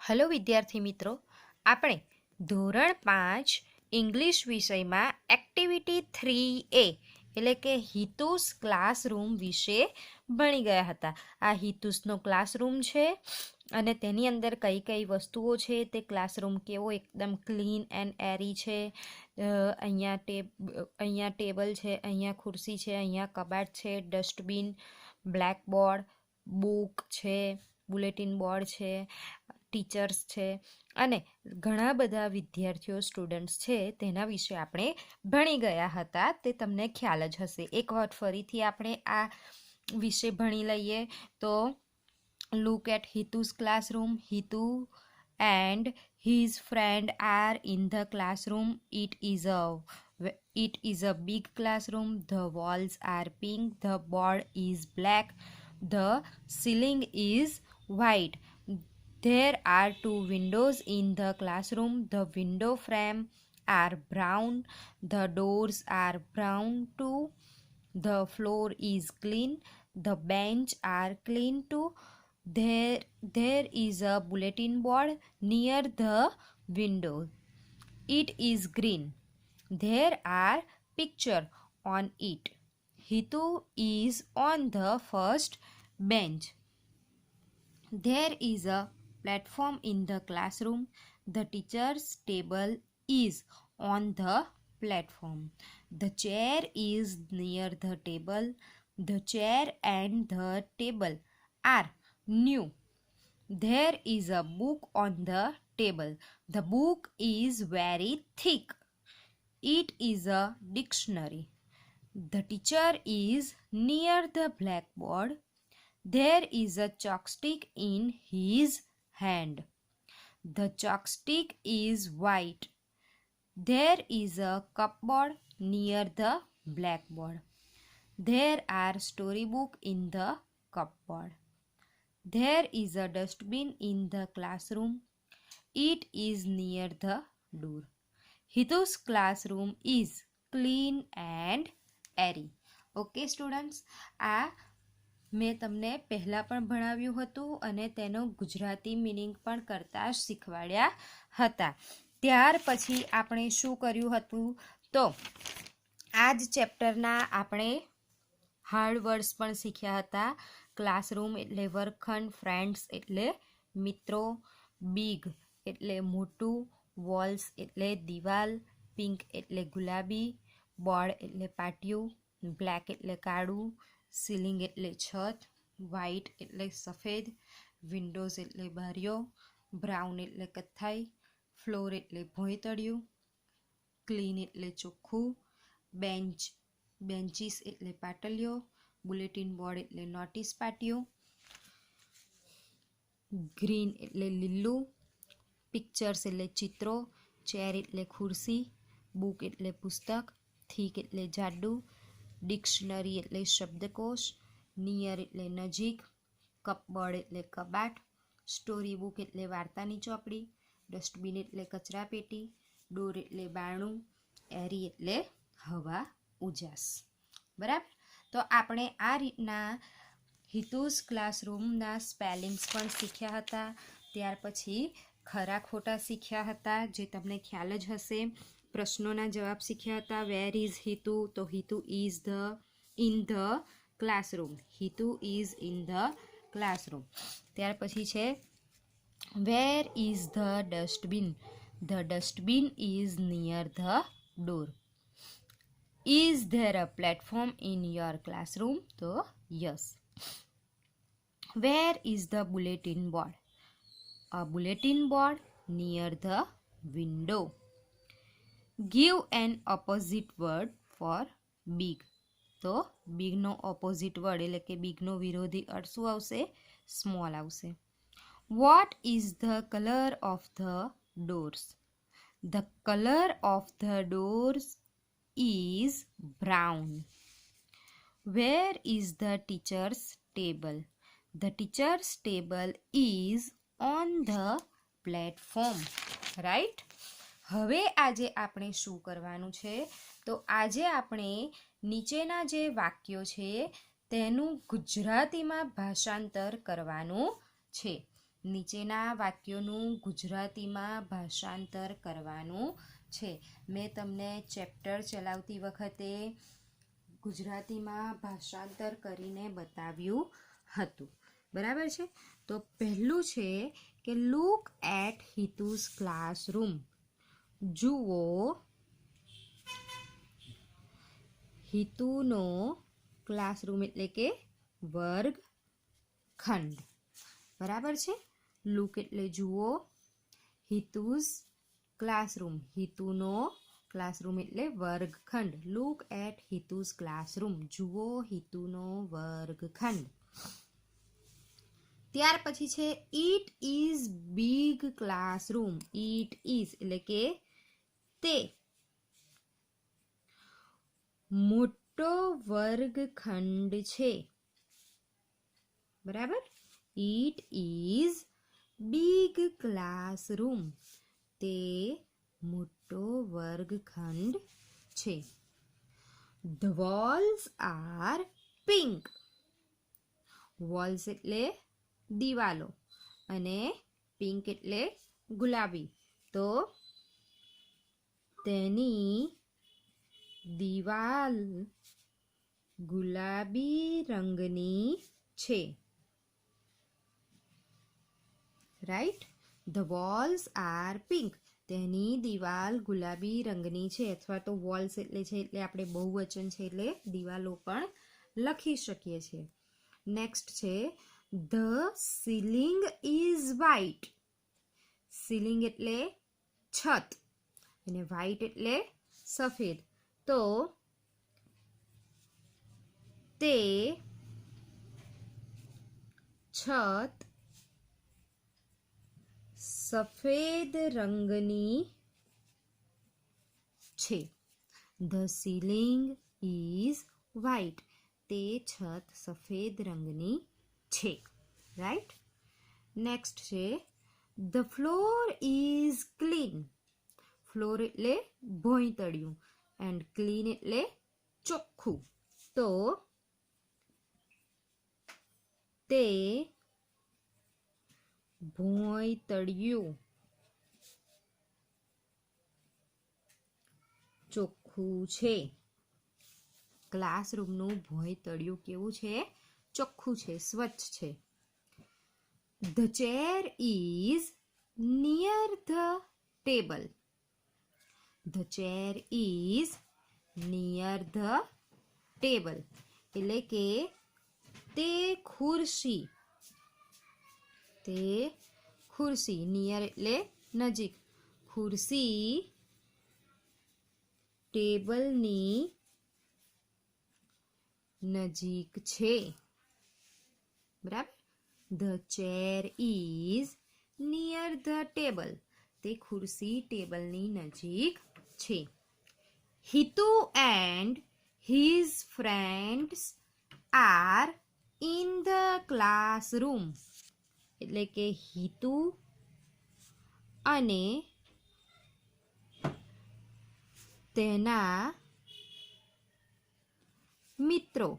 Hello વિદ્યાર્થી મિત્રો, આપણે ધોરણ 5 ઇંગ્લિશ વિષયમાં એક્ટિવિટી 3A એટલે કે હિતુસ ક્લાસરૂમ વિશે ભણી ગયા હતા. આ હિતુસનો ક્લાસરૂમ છે અને તેની અંદર કઈ કઈ વસ્તુઓ છે, તે ક્લાસરૂમ કેવો એકદમ ક્લીન એન્ડ એરી છે. અહીંયા ટેબલ છે, અહીંયા ખુરશી છે, અહીંયા કબાટ છે, ડસ્ટબિન, બ્લેકબોર્ડ, બુક છે, બુલેટિન બોર્ડ છે, ટીચર્સ છે અને ઘણા બધા વિદ્યાર્થીઓ સ્ટુડન્ટ્સ છે તેના વિશે આપણે ભણી ગયા હતા. તે તમને ખ્યાલ જ હશે. એક વખત ફરીથી આપણે આ વિશે ભણી લઈએ તો look at Hitu's classroom. Hitu and his friend are in the classroom. It is a big classroom. The walls are pink. The board is black. The ceiling is white. There are two windows in the classroom. The window frame are brown. The doors are brown too. The floor is clean. The bench are clean too. There is a bulletin board near the window. It is green. There are pictures on it. Hitu is on the first bench. There is a platform in the classroom. The teacher's table is on the platform. The chair is near the table. The chair and the table are new. There is a book on the table. The book is very thick. It is a dictionary. The teacher is near the blackboard. There is a chalkstick in his hand. The chalkstick is white. There is a cupboard near the blackboard. There are storybooks in the cupboard. There is a dustbin in the classroom. It is near the door. Hitu's classroom is clean and airy. Okay students, મેં તમને પહેલાં પણ ભણાવ્યું હતું અને તેનો Gujarati meaning પણ કરતાં જ શીખવાડ્યા હતા. ત્યાર પછી આપણે શું કર્યું હતું તો આ જ ચેપ્ટરના આપણે હાર્ડ વર્ડ્સ પણ શીખ્યા હતા. ક્લાસરૂમ એટલે વર્ગખંડ, ફ્રેન્ડ્સ એટલે મિત્રો, બિગ એટલે મોટું, વોલ્સ એટલે દિવાલ, પિંક એટલે ગુલાબી, બોર્ડ એટલે પાટિયું, બ્લેક એટલે કાળું, સીલિંગ એટલે છત, વ્હાઇટ એટલે સફેદ, વિન્ડોઝ એટલે બારીઓ, બ્રાઉન એટલે કથ્થાઈ, ફ્લોર એટલે ભોંયતળિયું, ક્લીન એટલે ચોખ્ખું, બેન્ચીસ એટલે પાટલીઓ, બુલેટિન બોર્ડ એટલે નોટિસ પાટીઓ, ગ્રીન એટલે લીલું, પિક્ચર્સ એટલે ચિત્રો, ચેર એટલે ખુરશી, બુક એટલે પુસ્તક, થીક એટલે જાડું, ડિક્શનરી એટલે શબ્દકોશ, નિયર એટલે નજીક, કપબોર્ડ એટલે કબાટ, સ્ટોરી બુક એટલે વાર્તાની ચોપડી, ડસ્ટબિન એટલે કચરા પેટી, ડોર એટલે બારણું, એરી એટલે હવા ઉજાસ. બરાબર, તો આપણે આ રીતના હિતુસ ક્લાસરૂમના સ્પેલિંગ્સ પણ શીખ્યા હતા. ત્યાર પછી ખરા ખોટા શીખ્યા હતા, જે તમને ખ્યાલ જ હશે. પ્રશ્નોના જવાબ શીખ્યા હતા. Where is Hitu? તો Hitu is in the classroom. Hitu is in the classroom. ત્યાર પછી છે where is the dustbin? The dustbin is near the door. Is there a platform in your classroom? તો yes. Where is the bulletin board? A bulletin board near the window. Give an opposite word for big. તો બિગનો opposite word એટલે કે બિગનો વિરોધી અર્થ શું આવશે? Small આવશે. What is the colour of the doors? The colour of the doors is brown. Wear is the teachers table? The teachers table is on the platform. Right. હવે આજે આપણે શું કરવાનું છે તો આજે આપણે નીચેના જે વાક્યો છે તેનું ગુજરાતીમાં ભાષાંતર કરવાનું છે. નીચેના વાક્યોનું ગુજરાતીમાં ભાષાંતર કરવાનું છે. મેં તમને ચેપ્ટર ચલાવતી વખતે ગુજરાતીમાં ભાષાંતર કરીને બતાવ્યું હતું. બરાબર છે. તો પહેલું છે કે લુક એટ હિતુઝ ક્લાસરૂમ. જુઓ હિતુનો ક્લાસરૂમ એટલે કે વર્ગખંડ. બરાબર છે. લુક એટલે જુઓ, હિતુઝ ક્લાસરૂમ, હિતુનો ક્લાસરૂમ એટલે વર્ગખંડ. લુક એટ હિતુઝ ક્લાસરૂમ, જુઓ હિતુનો વર્ગખંડ. ત્યાર પછી છે it is big classroom. It is એટલે કે તે મોટો વર્ગખંડ છે. બરાબર. ઇટ ઇઝ બિગ ક્લાસરૂમ, તે મોટો વર્ગખંડ છે. The walls are pink. Walls એટલે દિવાલો અને પિંક એટલે ગુલાબી. તો તેની દિવાલ ગુલાબી રંગની છે. Right. The walls are pink. તેની દિવાલ ગુલાબી રંગની છે. અથવા તો વોલ્સ એટલે છે એટલે આપણે બહુવચન છે એટલે દિવાલો પણ લખી શકીએ છીએ. નેક્સ્ટ છે the ceiling is white. Ceiling એટલે છત અને વ્હાઇટ એટલે સફેદ. તો તે છત સફેદ રંગની છે. The ceiling is white. તે છત સફેદ રંગની છે. રાઈટ. નેક્સ્ટ છે the floor is clean. Floor એટલે ભોંયતળિયું એન્ડ ક્લીન એટલે ચોખ્ખું. તો તે ભોંયતળિયું ચોખ્ખું છે. ક્લાસરૂમનું ભોંયતળિયું કેવું છે? ચોખ્ખું છે, સ્વચ્છ છે. The chair is near the table. The chair is near the table એટલે કે તે ખુરશી નિયર એટલે નજીક. ખુરશી ટેબલની નજીક છે. બરાબર. The chair is near the table. તે ખુરશી ટેબલની નજીક છે. Hitu and his friends are in the classroom એટલે કે હિતુ અને તેના મિત્રો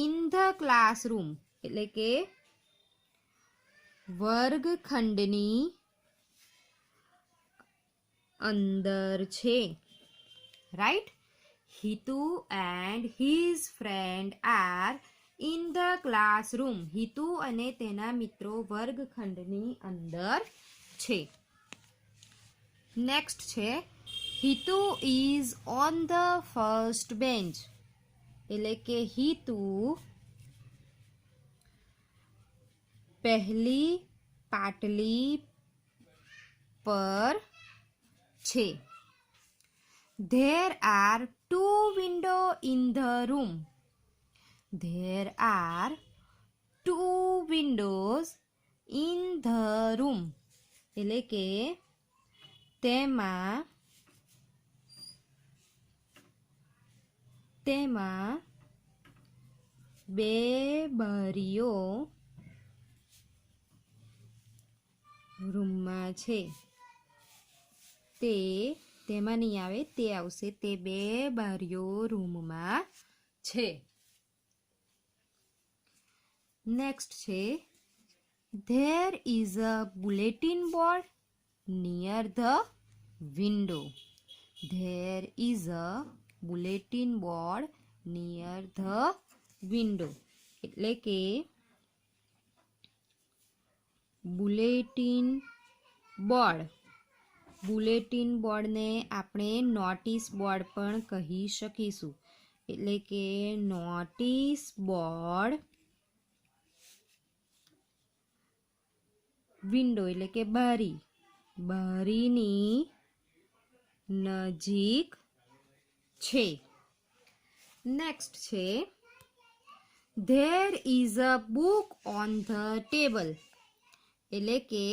ઇન ધ ક્લાસરૂમ એટલે કે વર્ગખંડની અંદર છે. Right. Hitu and his friend are in the classroom. Hitu અને તેના મિત્રો વર્ગખંડની અંદર છે. નેક્સ્ટ છે Hitu is on the first bench એટલે કે હિતુ પહેલી પાટલી પર છે. There are two windows in the room. There are two windows in the room એટલે કે તેમાં બે બારીઓ રૂમમાં છે. તેમાં નહીં આવે, તે આવશે. તે બે બારીઓ રૂમમાં છે. નેક્સ્ટ છે there is a bulletin board near the window. There is a bulletin board near the window. એટલે કે બુલેટિન બોર્ડને આપણે નોટિસ બોર્ડ પણ કહી શકીશું. એટલે કે નોટિસ બોર્ડ વિન્ડો એટલે કે બારીની નજીક છે. નેક્સ્ટ છે there is a book on the table. એટલે કે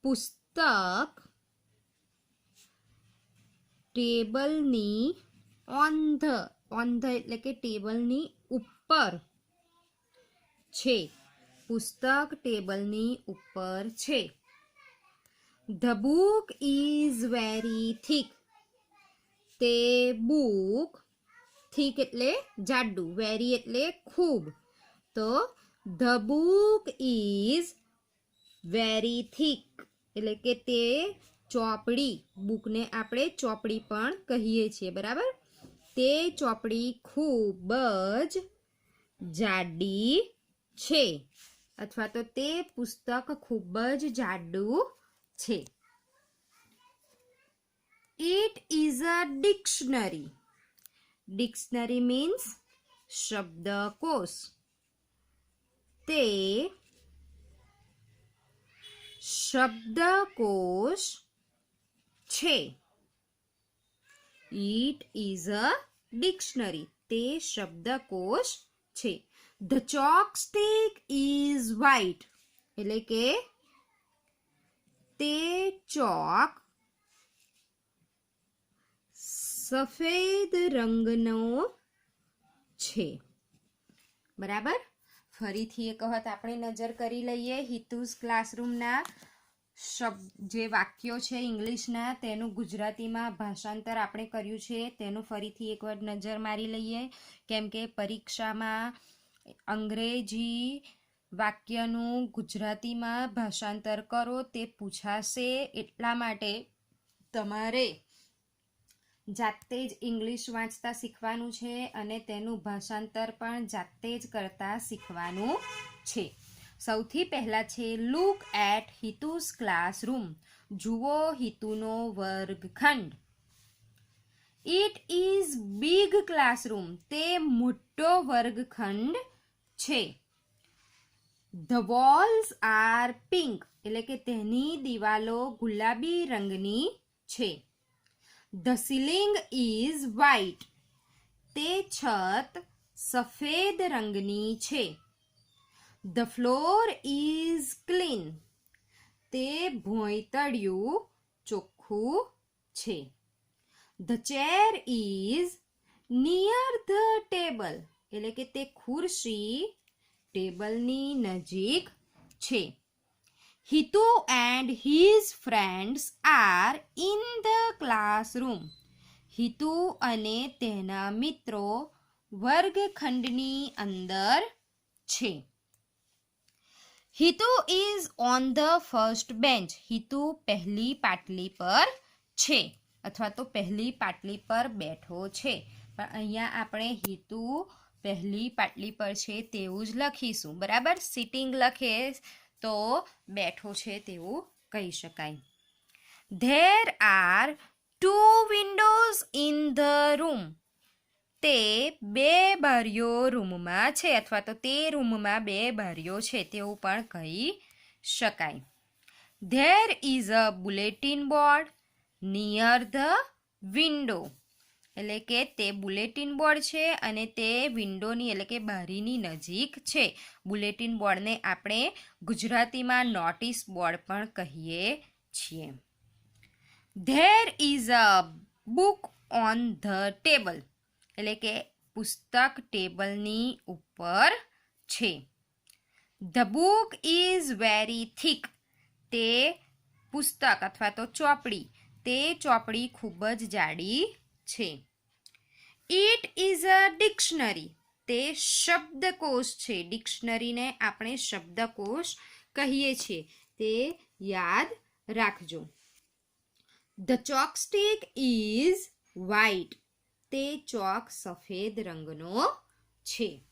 પુસ્તક ટેબલની ઓન ધ એટલે કે ટેબલની ઉપર છે. પુસ્તક ટેબલની ઉપર છે. The book is very thick. તે બુક થીક એટલે જાડું, વેરી એટલે ખૂબ. તો the book is very thick એટલે કે તે ચોપડી, બુકને આપણે ચોપડી પણ કહીએ છીએ, બરાબર. તે ચોપડી ખૂબ જ જાડી છે, અથવા તો તે પુસ્તક ખૂબ જ જાડું છે. It is a dictionary. Dictionary means શબ્દકોશ. તે શબ્દકોશ છે. It is a dictionary. તે શબ્દકોશ છે. The chalk stick is white. એટલે કે તે ચોક સફેદ રંગનો છે, બરાબર. ફરીથી એક વખત આપણે નજર કરી લઈએ હિતુસ ક્લાસરૂમના જે વાક્યો છે ઇંગ્લિશના તેનું ગુજરાતીમાં ભાષાંતર આપણે કર્યું છે તેનું ફરીથી એક વાર નજર મારી લઈએ. કેમ કે પરીક્ષામાં અંગ્રેજી વાક્યનું ગુજરાતીમાં ભાષાંતર કરો તે પૂછાશે. એટલા માટે તમારે જાતે જ ઇંગ્લિશ વાંચતા શીખવાનું છે અને તેનું ભાષાંતર પણ જાતે જ કરતા શીખવાનું છે. સૌથી પહેલા છે લુક એટ હિતુસ ક્લાસરૂમ. જુઓ હિતુનો વર્ગખંડ. It is big classroom. તે મોટો વર્ગખંડ છે. The walls are pink. એટલે કે તેની દિવાલો ગુલાબી રંગની છે. The ceiling is white. તે છત સફેદ રંગની છે. The floor is clean. તે ભોંયતળિયું ચોખ્ખું છે. The chair is near the table. એટલે કે તે ખુરશી ટેબલની નજીક છે. Hitu and his friends are in the classroom. Hitu અને તેના મિત્રો વર્ગખંડની અંદર છે. Hitu is on the first bench. Hitu પહેલી પાટલી પર છે અથવા તો પહેલી પાટલી પર બેઠો છે. પણ અહીંયા આપણે હિતુ પહેલી પાટલી પર છે તેવું જ લખીશું, બરાબર. સિટિંગ લખે તો બેઠો છે તેવું કહી શકાય. There are 2 Windows in the room. તે 2 બારીઓ રૂમમાં છે અથવા તો તે રૂમમાં 2 બારીઓ છે તેવું પણ કહી શકાય. There is a bulletin board near the window. એટલે કે તે બુલેટિન બોર્ડ છે અને તે વિન્ડોની એટલે કે બારીની નજીક છે. બુલેટિન બોર્ડને આપણે ગુજરાતીમાં નોટિસ બોર્ડ પણ કહીએ છીએ. There is a book on the table. એટલે કે પુસ્તક ટેબલની ઉપર છે. The book is very thick. તે પુસ્તક અથવા તો ચોપડી, તે ચોપડી ખૂબ જ જાડી છે. It is a dictionary. તે શબ્દકોશ છે. ડિક્શનરીને આપણે શબ્દકોશ કહીએ છીએ, તે યાદ રાખજો. The chalk stick is white. તે ચોક સફેદ રંગનો છે.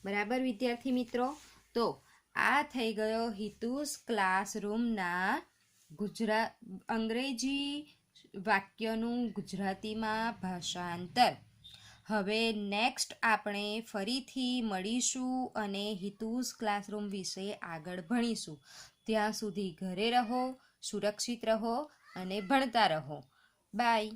બરાબર વિદ્યાર્થી મિત્રો? તો આ થઈ ગયો હિતુસ ક્લાસરૂમના અંગ્રેજી વાક્યનું ગુજરાતીમાં ભાષાંતર. હવે નેક્સ્ટ આપણે ફરીથી મળીશું અને હિતુસ ક્લાસરૂમ વિશે આગળ ભણીશું. ત્યાં સુધી ઘરે રહો, સુરક્ષિત રહો અને ભણતા રહો. બાય.